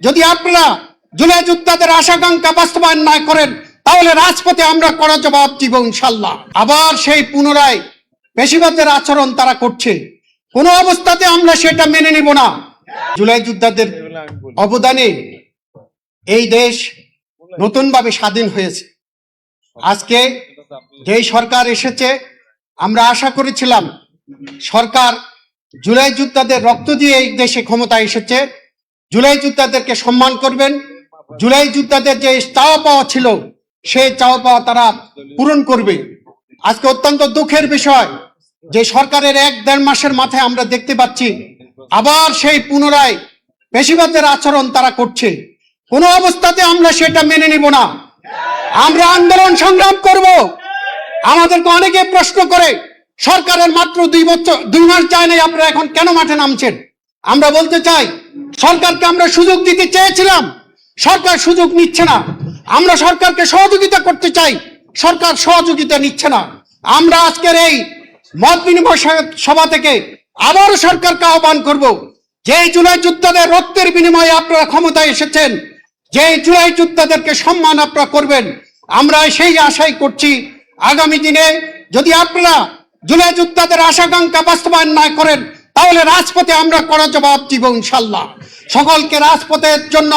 যদি আপনারা জুলাই যোদ্ধাদের আশাকাঙ্ক্ষা বাস্তবায়ন না করেন তাহলে রাজপথে আমরা কড়া জবাব দিব ইনশাল্লাহ। আবার সেই পুনরায় পেশিবাদের আচরণ তারা করছে, কোনো অবস্থাতে আমরা সেটা মেনে নিব না। জুলাই যোদ্ধাদের অবদানে এই দেশ নতুনভাবে স্বাধীন হয়েছে। আজকে যেই সরকার এসেছে, আমরা আশা করেছিলাম সরকার জুলাই যোদ্ধাদের রক্ত দিয়ে এই দেশে ক্ষমতায় এসেছে, জুলাই যোদ্ধাদেরকে সম্মান করবেন, জুলাই যোদ্ধাদের যে চাওয়া পাওয়া ছিল সেই চাওয়া পাওয়া তারা পূরণ করবে। আজকে অত্যন্ত দুঃখের বিষয় যে সরকারের 1-1.5 মাসের মাথায় আমরা দেখতে পাচ্ছি আবার সেই পুনরায় পেশিবাদের আচরণ তারা করছে, কোনো অবস্থাতে আমরা সেটা মেনে নিব না। আমরা আন্দোলন সংগ্রাম করব। আমাদেরকে অনেকে প্রশ্ন করে সরকারের মাত্র 2 মাস যায় নাই, আপনারা এখন কেন মাঠে নামছেন? আমরা বলতে চাই সরকারকে আমরা সুযোগ দিতে চেয়েছিলাম, সরকার সুযোগ নিচ্ছে না। আমরা সরকারকে সহযোগিতা করতে চাই, সরকার সহযোগিতা নিচ্ছে না। আমরা আজকের এই মত বিনিময় সভা থেকে আবারও সরকারকে আহ্বান করব, যে জুলাই যোদ্ধাদের রক্তের বিনিময়ে আপনারা ক্ষমতায় এসেছেন, যে জুলাই যোদ্ধাদেরকে সম্মান আপনারা করবেন, আমরা সেই আশাই করছি। আগামী দিনে যদি আপনারা জুলাই যোদ্ধাদের আশাকাঙ্ক্ষা বাস্তবায়ন না করেন তাহলে রাজপথে আমরা কড়া জবাব দিব ইনশাল্লাহ। সকলকে রাজপথের জন্য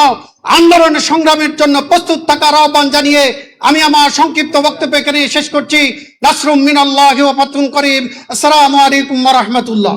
আন্দোলনের সংগ্রামের জন্য প্রস্তুত থাকার আহ্বান জানিয়ে আমি আমার সংক্ষিপ্ত বক্তব্য এখানে শেষ করছি। নাসরুম মিনাল্লাহি ওয়া ফাতহুন করিম। আসসালামু আলাইকুম ওয়া রাহমাতুল্লাহ।